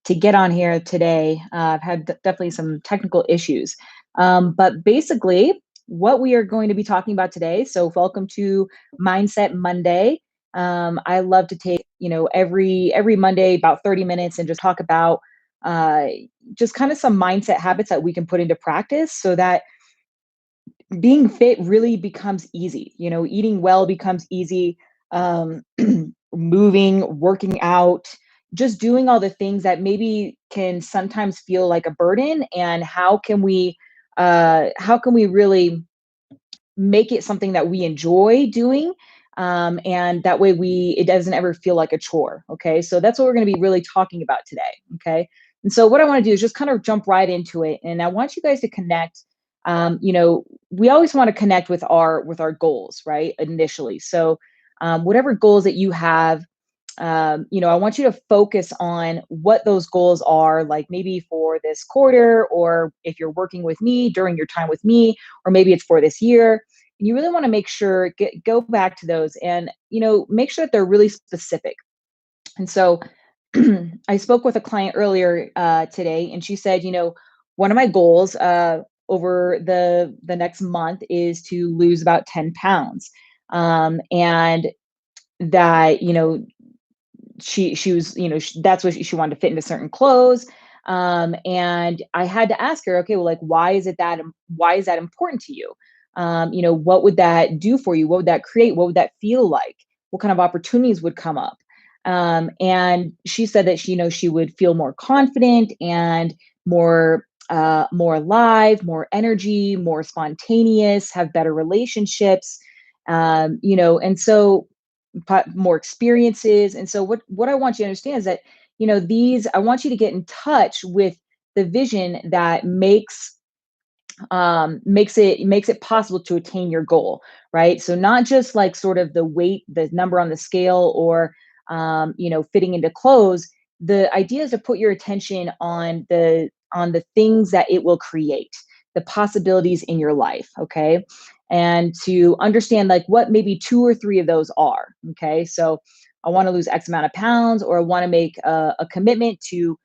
to get on here today. I've had definitely some technical issues. But basically, what we are going to be talking about today. So, welcome to Mindset Monday. I love to take every Monday about 30 minutes and just talk about uh, just kind of some mindset habits that we can put into practice so that being fit really becomes easy. Eating well becomes easy. Um, moving, working out, just doing all the things that maybe can sometimes feel like a burden. And how can we really make it something that we enjoy doing? And that way it doesn't ever feel like a chore. Okay. So that's what we're going to be really talking about today. Okay. And so what I want to do is just kind of jump right into it. And I want you guys to connect. We always want to connect with our goals, right? Initially. So whatever goals that you have, I want you to focus on what those goals are, like maybe for this quarter, or if you're working with me during your time with me, or maybe it's for this year. And you really want to make sure, go back to those and, make sure that they're really specific. And so I spoke with a client earlier today, and she said, one of my goals over the next month is to lose about 10 pounds. And that, she was, that's what she wanted to fit into certain clothes. And I had to ask her, okay, well, like, why is that important to you? What would that do for you? What would that create? What would that feel like? What kind of opportunities would come up? And she said that she would feel more confident and more alive, more energy, more spontaneous, have better relationships. And so more experiences. And so what I want you to understand is that, these I want you to get in touch with the vision that makes it possible to attain your goal, right? So not just like sort of the weight, the number on the scale, or fitting into clothes. The idea is to put your attention on the things that it will create, the possibilities in your life, okay? And to understand like what maybe two or three of those are, okay? So I want to lose X amount of pounds, or I want to make a commitment to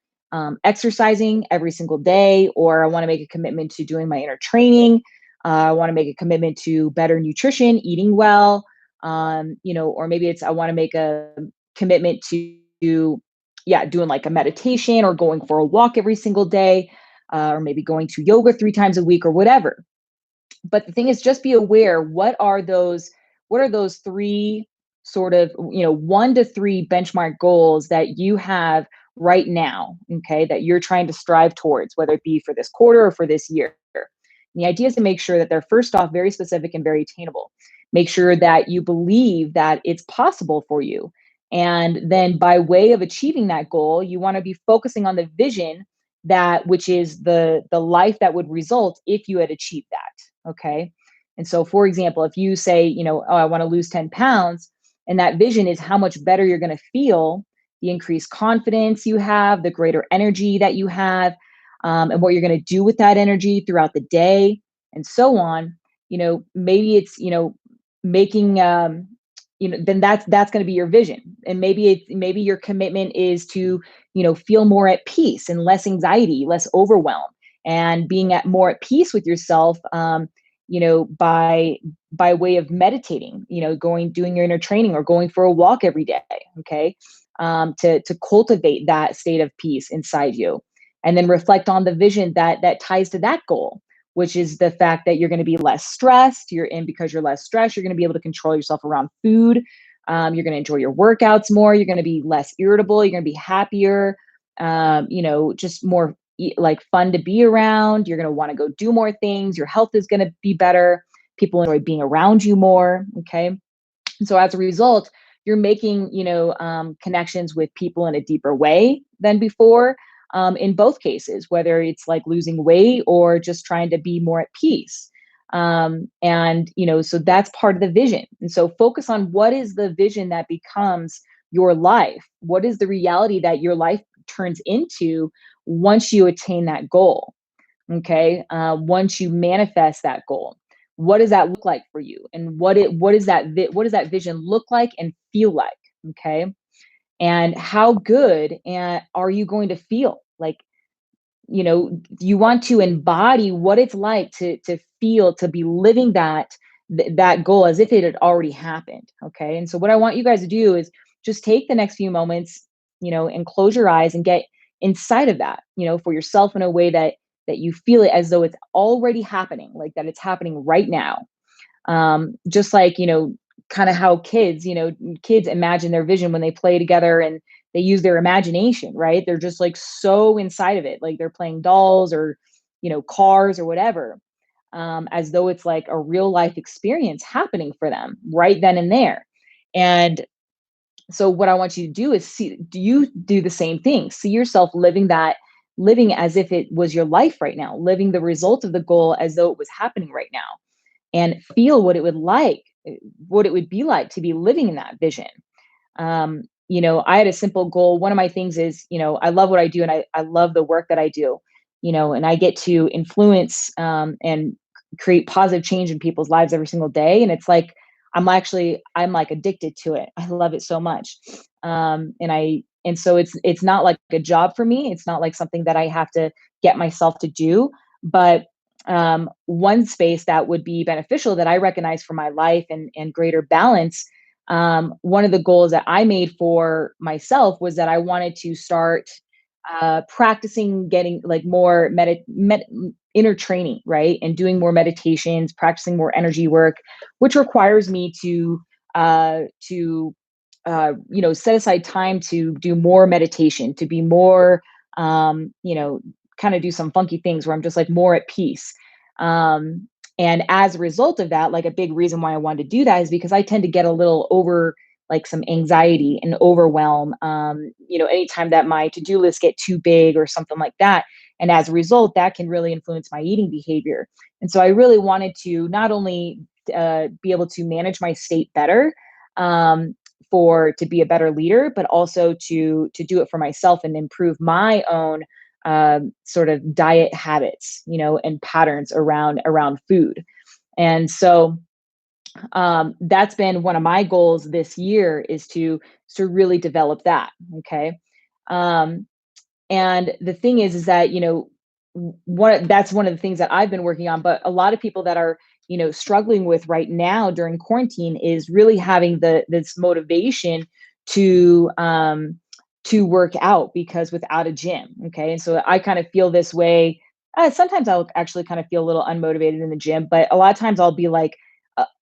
exercising every single day, or I want to make a commitment to doing my inner training. I want to make a commitment to better nutrition, eating well, or maybe I want to make a commitment to, yeah, doing like a meditation or going for a walk every single day, or maybe going to yoga 3 times a week or whatever. But the thing is, just be aware, what are those three sort of, 1 to 3 benchmark goals that you have right now, okay, that you're trying to strive towards, whether it be for this quarter or for this year. And the idea is to make sure that they're, first off, very specific and very attainable. Make sure that you believe that it's possible for you. And then by way of achieving that goal, you want to be focusing on the vision, that which is the life that would result if you had achieved that. Okay. And so, for example, if you say, oh, I want to lose 10 pounds, and that vision is how much better you're going to feel, the increased confidence you have, the greater energy that you have, and what you're going to do with that energy throughout the day, and so on. Maybe it's, making, then that's going to be your vision. And maybe your commitment is to, feel more at peace and less anxiety, less overwhelm, and being more at peace with yourself, by way of meditating, doing your inner training or going for a walk every day. Okay. To cultivate that state of peace inside you, and then reflect on the vision that ties to that goal, which is the fact that you're going to be less stressed. Because you're less stressed, you're going to be able to control yourself around food. You're going to enjoy your workouts more. You're going to be less irritable. You're going to be happier. Just more like fun to be around. You're going to want to go do more things. Your health is going to be better. People enjoy being around you more. Okay. And so as a result, you're making, connections with people in a deeper way than before. In both cases, whether it's like losing weight or just trying to be more at peace. And, so that's part of the vision. And so focus on what is the vision that becomes your life. What is the reality that your life turns into once you attain that goal? Okay. Once you manifest that goal, what does that look like for you? And what does that vision look like and feel like? Okay. and how good and are you going to feel? Like, you want to embody what it's like to feel, to be living that goal as if it had already happened. Okay. And so what I want you guys to do is just take the next few moments, and close your eyes and get inside of that, for yourself in a way that you feel it as though it's already happening, like that it's happening right now. Just like, kind of how kids imagine their vision when they play together and they use their imagination, right? They're just like so inside of it, like they're playing dolls or, cars or whatever, as though it's like a real life experience happening for them right then and there. And so what I want you to do is see, do you do the same thing? See yourself living as if it was your life right now, living the result of the goal as though it was happening right now, and feel what it would be like to be living in that vision. I had a simple goal. One of my things is, I love what I do and I love the work that I do, and I get to influence and create positive change in people's lives every single day. And it's like, I'm like addicted to it. I love it so much. And so it's not like a job for me. It's not like something that I have to get myself to do. But one space that would be beneficial that I recognize for my life and greater balance, one of the goals that I made for myself was that I wanted to start practicing getting like more inner training, right? And doing more meditations, practicing more energy work, which requires me to set aside time to do more meditation, to be more, kind of do some funky things where I'm just like more at peace. And as a result of that, like a big reason why I wanted to do that is because I tend to get a little over like some anxiety and overwhelm, anytime that my to-do list get too big or something like that. And as a result, that can really influence my eating behavior. And so I really wanted to not only be able to manage my state better, um, for to be a better leader, but also to do it for myself and improve my own sort of diet habits, and patterns around food. And so that's been one of my goals this year is to really develop that. Okay. Um, and the thing is that, that's one of the things that I've been working on, but a lot of people that are, struggling with right now during quarantine is really having this motivation to, to work out because without a gym. Okay. And so I kind of feel this way. Sometimes I'll actually kind of feel a little unmotivated in the gym, but a lot of times I'll be like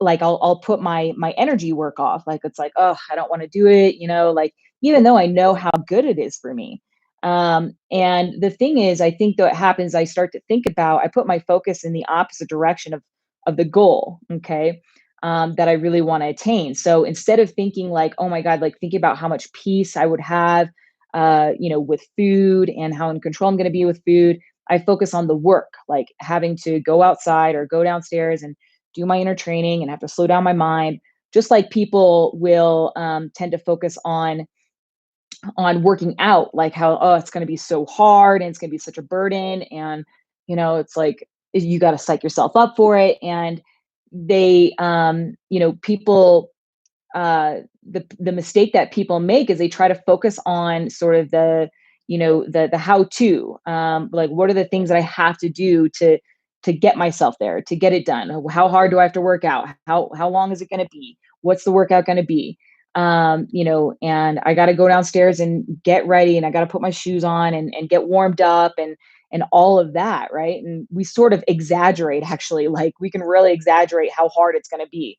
I'll put my energy work off. Like it's like, oh, I don't want to do it, like even though I know how good it is for me. And the thing is, I think that what happens, I start to think about, I put my focus in the opposite direction of the goal, okay, that I really want to attain. So instead of thinking like, oh my God, like thinking about how much peace I would have, with food and how in control I'm going to be with food, I focus on the work, like having to go outside or go downstairs and do my inner training and have to slow down my mind. Just like people will tend to focus on working out, like how, oh, it's going to be so hard and it's going to be such a burden. And, it's like you got to psych yourself up for it. And people, the mistake that people make is they try to focus on sort of the how to, like what are the things that I have to do to get myself there, to get it done. How hard do I have to work out? How long is it going to be? What's the workout going to be? And I got to go downstairs and get ready, and I got to put my shoes on and get warmed up and all of that, right? And we sort of exaggerate, actually, like we can really exaggerate how hard it's going to be.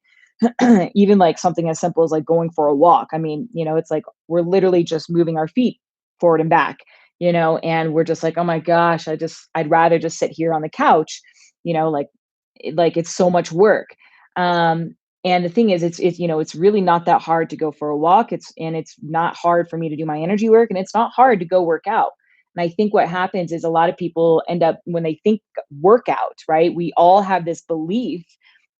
Even like something as simple as like going for a walk. I mean, it's like we're literally just moving our feet forward and back, and we're just like, oh my gosh, I'd rather just sit here on the couch, like like it's so much work. And the thing is, it's really not that hard to go for a walk. It's not hard for me to do my energy work, and it's not hard to go work out. And I think what happens is a lot of people end up when they think workout, right? We all have this belief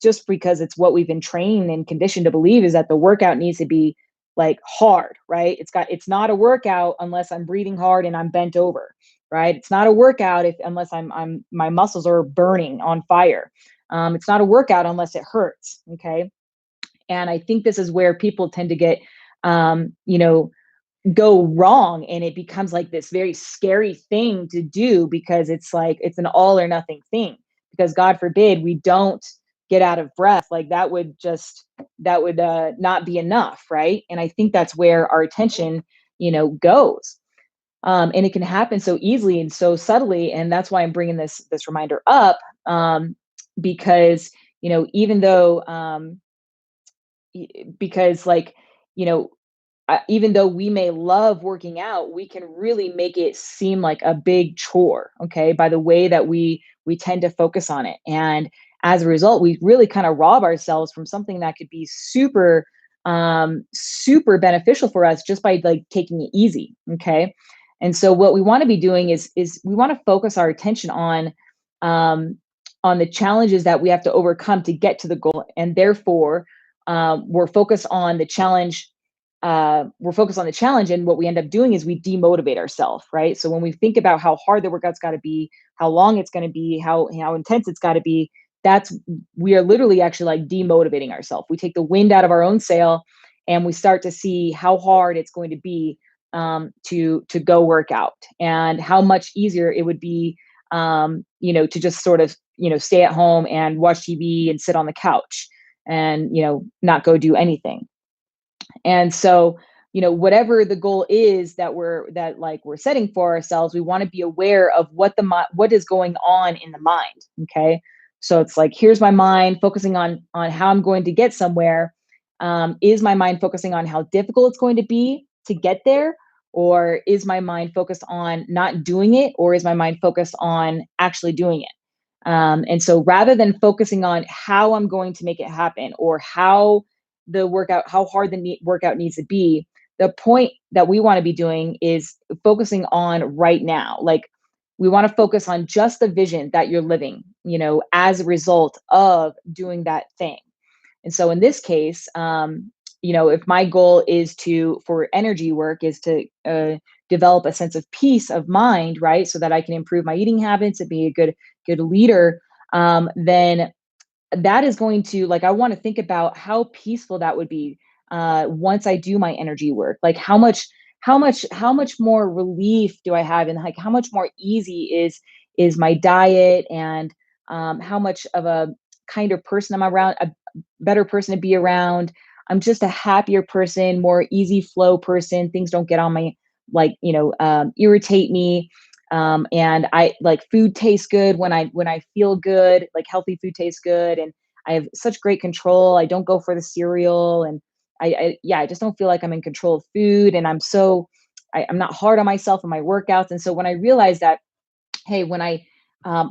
just because it's what we've been trained and conditioned to believe is that the workout needs to be like hard, right? It's not a workout unless I'm breathing hard and I'm bent over, right? It's not a workout if unless I'm my muscles are burning on fire. It's not a workout unless it hurts. Okay. And I think this is where people tend to get, um, you know, go wrong, and it becomes like this very scary thing to do, because it's like it's an all or nothing thing, because God forbid we don't get out of breath, like that would not be enough, right? And I think that's where our attention, goes. And it can happen so easily and so subtly, and that's why I'm bringing this reminder up, because even though because like you know even though we may love working out, we can really make it seem like a big chore, okay, by the way that we tend to focus on it. And as a result, we really kind of rob ourselves from something that could be super beneficial for us just by like taking it easy, okay? And so what we want to be doing is we want to focus our attention um on the challenges that we have to overcome to get to the goal, and therefore we're focused on the challenge, and what we end up doing is we demotivate ourselves, right? So when we think about how hard the workout's got to be, how long it's going to be, how intense it's got to be, that's we are literally actually like demotivating ourselves. We take the wind out of our own sail, and we start to see how hard it's going to be, to go work out, and how much easier it would be, to just sort of stay at home and watch TV and sit on the couch and not go do anything. And so, whatever the goal is that we're setting for ourselves, we want to be aware of what is going on in the mind. Okay. So it's like, here's my mind focusing on how I'm going to get somewhere. Is my mind focusing on how difficult it's going to be to get there? Or is my mind focused on not doing it? Or is my mind focused on actually doing it? And so rather than focusing on how I'm going to make it happen, or how hard the workout needs to be, the point that we want to be doing is focusing on right now. Like, we want to focus on just the vision that you're living, as a result of doing that thing. And so in this case, if my goal is for energy work is to develop a sense of peace of mind, right? So that I can improve my eating habits and be a good leader, then that is going to, like, I want to think about how peaceful that would be once I do my energy work. Like, how much more relief do I have, and like how much more easy is my diet, and how much of a kinder person I'm around, a better person to be around. I'm just a happier person, more easy flow person. Things don't get on my, like, irritate me. And I like, food tastes good when I feel good. Like, healthy food tastes good, and I have such great control. I don't go for the cereal, and I just don't feel like I'm in control of food, and I'm not hard on myself in my workouts. And so when I realized that, hey, when I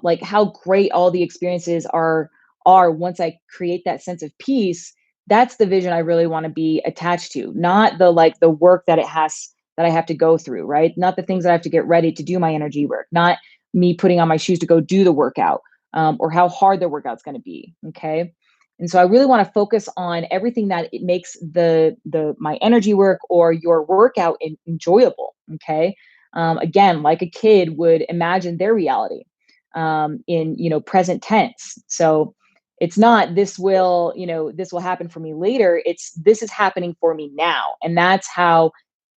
like how great all the experiences are once I create that sense of peace, that's the vision I really want to be attached to, not the work that I have to go through, right? Not the things that I have to get ready to do my energy work, not me putting on my shoes to go do the workout, or how hard the workout's going to be. Okay. And so I really want to focus on everything that it makes the my energy work or your workout enjoyable. Okay. Again, like a kid would imagine their reality, in present tense. So it's not, this will happen for me later. It's, this is happening for me now, and that's how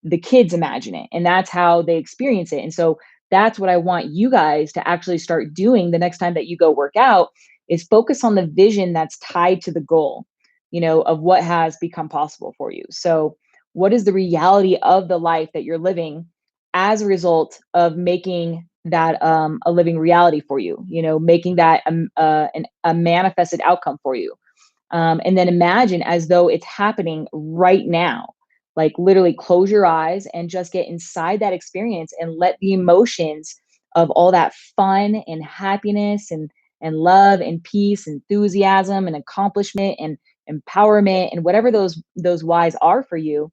the kids imagine it, and that's how they experience it. And so that's what I want you guys to actually start doing the next time that you go work out, is focus on the vision that's tied to the goal, of what has become possible for you. So what is the reality of the life that you're living as a result of making that a living reality for you, making that a manifested outcome for you. And then imagine as though it's happening right now. Like, literally close your eyes and just get inside that experience, and let the emotions of all that fun and happiness and love and peace, enthusiasm and accomplishment and empowerment, and whatever those whys are for you,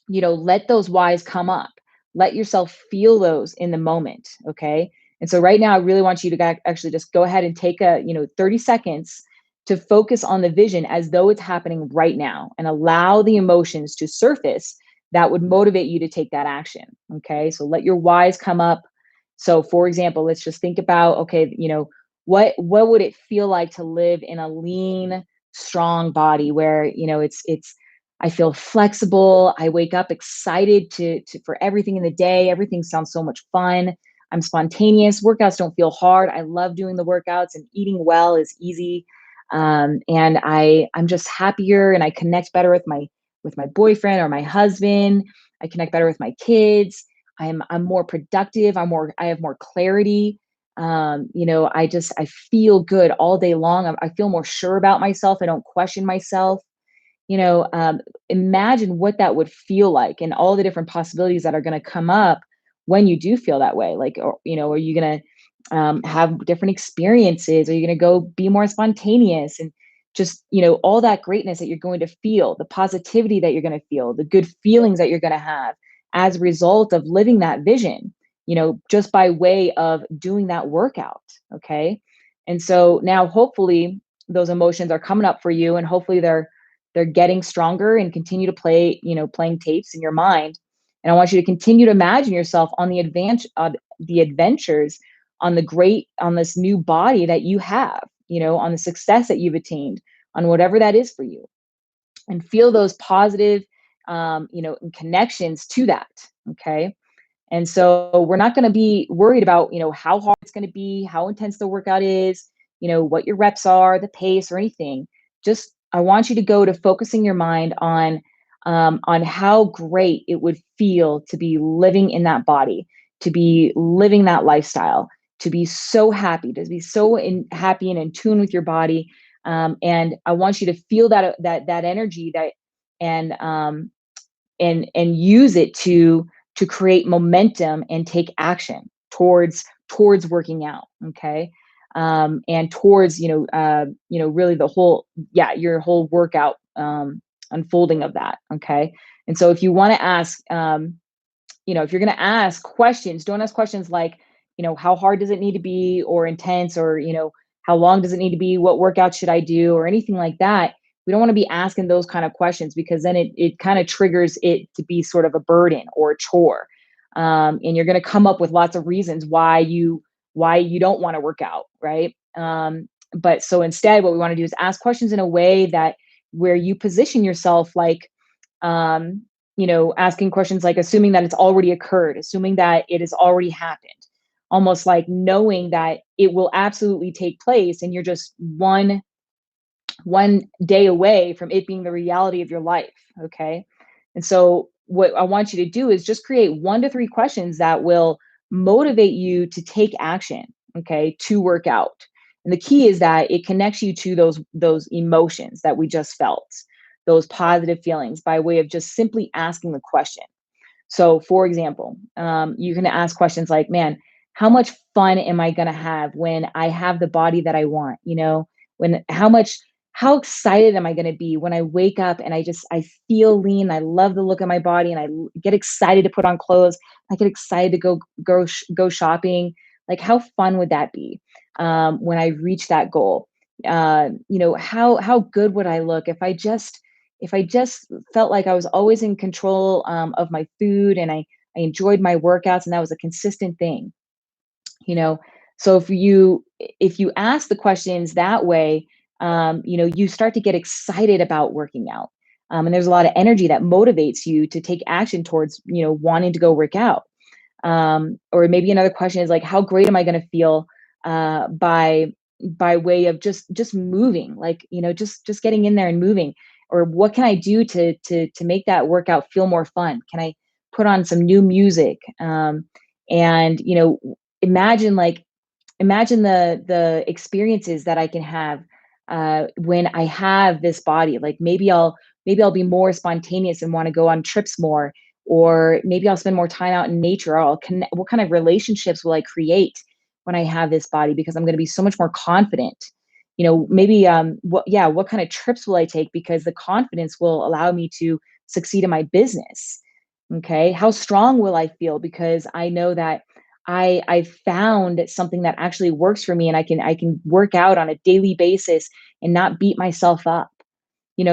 let those whys come up. Let yourself feel those in the moment. Okay. And so right now, I really want you to actually just go ahead and take 30 seconds to focus on the vision as though it's happening right now, and allow the emotions to surface that would motivate you to take that action. Okay. So let your whys come up. So for example, let's just think about, okay, what would it feel like to live in a lean, strong body where, it's I feel flexible. I wake up excited for everything in the day. Everything sounds so much fun. I'm spontaneous. Workouts don't feel hard. I love doing the workouts, and eating well is easy. And I'm just happier, and I connect better with my boyfriend or my husband. I connect better with my kids. I'm more productive. I have more clarity. I feel good all day long. I feel more sure about myself. I don't question myself. you know, um, Imagine what that would feel like, and all the different possibilities that are going to come up when you do feel that way. Like, are you going to have different experiences? Are you going to go be more spontaneous, and just, all that greatness that you're going to feel, the positivity that you're going to feel, the good feelings that you're going to have as a result of living that vision, just by way of doing that workout. Okay. And so now hopefully those emotions are coming up for you, and hopefully they're getting stronger and continue to play, playing tapes in your mind. And I want you to continue to imagine yourself on the adventures, on this new body that you have, on the success that you've attained, on whatever that is for you, and feel those positive, connections to that. Okay. And so we're not going to be worried about, how hard it's going to be, how intense the workout is, what your reps are, the pace, or anything. Just, I want you to go to focusing your mind on how great it would feel to be living in that body, to be living that lifestyle, to be so happy, to be happy and in tune with your body. And I want you to feel that energy, and um, and use it to create momentum and take action towards working out. Okay. And towards, really the whole, yeah, your whole workout, unfolding of that. Okay. And so if you want to ask, if you're going to ask questions, don't ask questions like, how hard does it need to be, or intense, or, how long does it need to be? What workout should I do, or anything like that? We don't want to be asking those kind of questions, because then it kind of triggers it to be sort of a burden or a chore. And you're going to come up with lots of reasons why you don't want to work out, right? But so instead, what we want to do is ask questions in a way that where you position yourself like, um, asking questions like assuming that it's already occurred, assuming that it has already happened, almost like knowing that it will absolutely take place, and you're just one day away from it being the reality of your life. Okay. And so what I want you to do is just create 1 to 3 questions that will motivate you to take action. Okay. To work out. And the key is that it connects you to those emotions that we just felt, those positive feelings, by way of just simply asking the question. So, for example, you can ask questions like, man, how much fun am I going to have when I have the body that I want? When, how excited am I going to be when I wake up and I feel lean. I love the look of my body, and get excited to put on clothes. I get excited to go shopping. Like, how fun would that be when I reach that goal? How good would I look if I just felt like I was always in control, of my food, and I enjoyed my workouts, and that was a consistent thing, you know? So if you ask the questions that way, you start to get excited about working out. And there's a lot of energy that motivates you to take action towards, wanting to go work out. Or maybe another question is like, how great am I going to feel by way of just moving, like, just getting in there and moving? Or what can I do to make that workout feel more fun? Can I put on some new music? And imagine like imagine the experiences that I can have when I have this body. Like, maybe I'll be more spontaneous and want to go on trips more, or maybe I'll spend more time out in nature. Or I'll connect. What kind of relationships will I create when I have this body? Because I'm going to be so much more confident. Maybe what kind of trips will I take? Because the confidence will allow me to succeed in my business. Okay, how strong will I feel because I know that I found something that actually works for me, and I can work out on a daily basis and not beat myself up.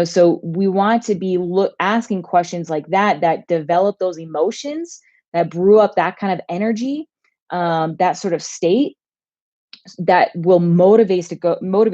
So we want to be asking questions like that develop those emotions, that brew up that kind of energy, that sort of state that will motivate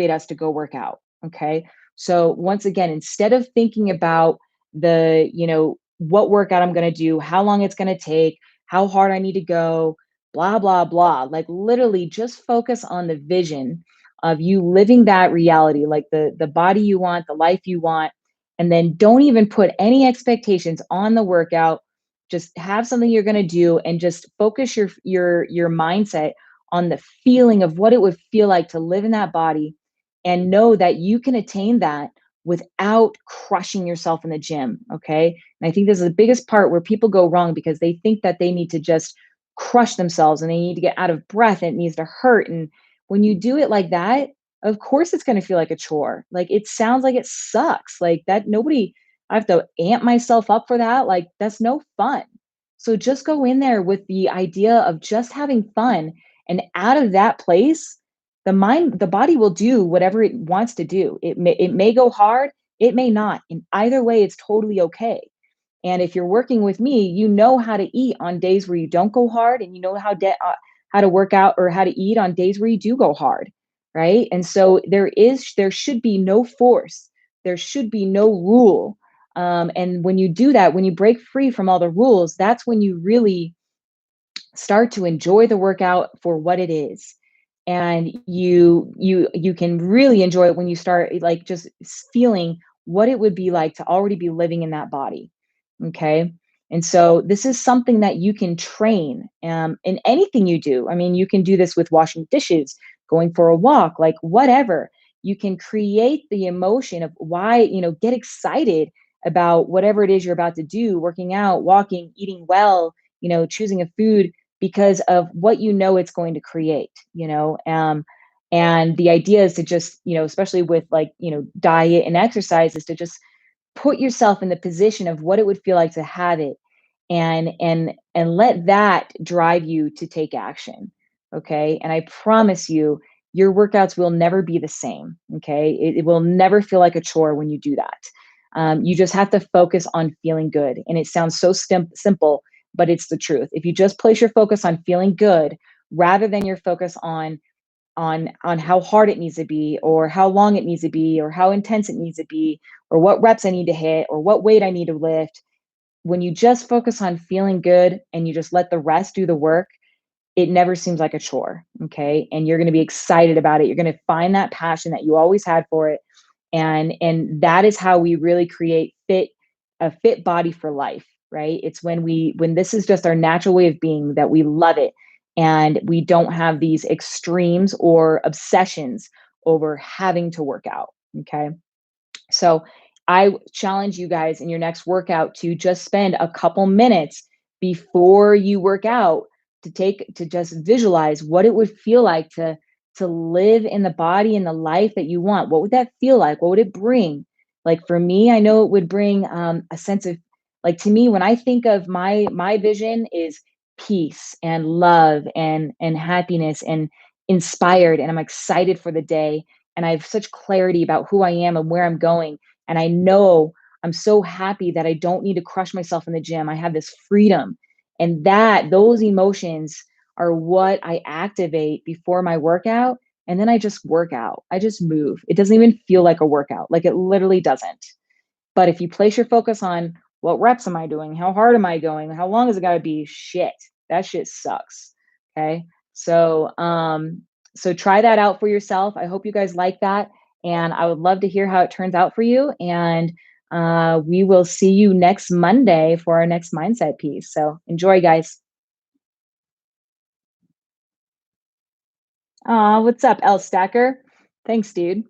us to go work out. Okay. So once again, instead of thinking about what workout I'm going to do, how long it's going to take, how hard I need to go, blah blah blah. Like literally just focus on the vision of you living that reality, like the body you want, the life you want, and then don't even put any expectations on the workout. Just have something you're going to do and just focus your mindset on the feeling of what it would feel like to live in that body, and know that you can attain that without crushing yourself in the gym. Okay. And I think this is the biggest part where people go wrong, because they think that they need to just crush themselves and they need to get out of breath and it needs to hurt. And when you do it like that, of course it's going to feel like a chore. Like it sounds like it sucks. Like that, nobody, I have to amp myself up for that. Like that's no fun. So just go in there with the idea of just having fun. And out of that place, the body will do whatever it wants to do. It may go hard, it may not. And either way, it's totally okay. And if you're working with me, you know how to eat on days where you don't go hard, and you know how to work out or how to eat on days where you do go hard, right? And so there should be no force, there should be no rule. And when you do that, when you break free from all the rules, that's when you really start to enjoy the workout for what it is. And you can really enjoy it when you start like just feeling what it would be like to already be living in that body. Okay. And so this is something that you can train in anything you do. I mean, you can do this with washing dishes, going for a walk, like whatever. You can create the emotion of why, get excited about whatever it is you're about to do, working out, walking, eating well, choosing a food, because of what it's going to create, and the idea is to just, especially with like, diet and exercise, is to just put yourself in the position of what it would feel like to have it, and let that drive you to take action. Okay. And I promise you, your workouts will never be the same. Okay. It will never feel like a chore when you do that. You just have to focus on feeling good. And it sounds so simple, but it's the truth. If you just place your focus on feeling good rather than your focus on how hard it needs to be, or how long it needs to be, or how intense it needs to be, or what reps I need to hit, or what weight I need to lift, when you just focus on feeling good and you just let the rest do the work, it never seems like a chore. Okay. And you're going to be excited about it. You're going to find that passion that you always had for it. And that is how we really create a fit body for life, right? It's when this is just our natural way of being, that we love it, and we don't have these extremes or obsessions over having to work out. Okay. So I challenge you guys in your next workout to just spend a couple minutes before you work out to just visualize what it would feel like to live in the body and the life that you want. What would that feel like? What would it bring? Like for me, I know it would bring a sense of, like, to me, when I think of my vision is peace and love and happiness and inspired, and I'm excited for the day, and I have such clarity about who I am and where I'm going. And I know I'm so happy that I don't need to crush myself in the gym. I have this freedom. And those emotions are what I activate before my workout. And then I just work out. I just move. It doesn't even feel like a workout. Like it literally doesn't. But if you place your focus on what reps am I doing? How hard am I going? How long is it got to be? Shit, that shit sucks. Okay. So try that out for yourself. I hope you guys like that. And I would love to hear how it turns out for you. And we will see you next Monday for our next mindset piece. So enjoy, guys. What's up, L Stacker? Thanks, dude.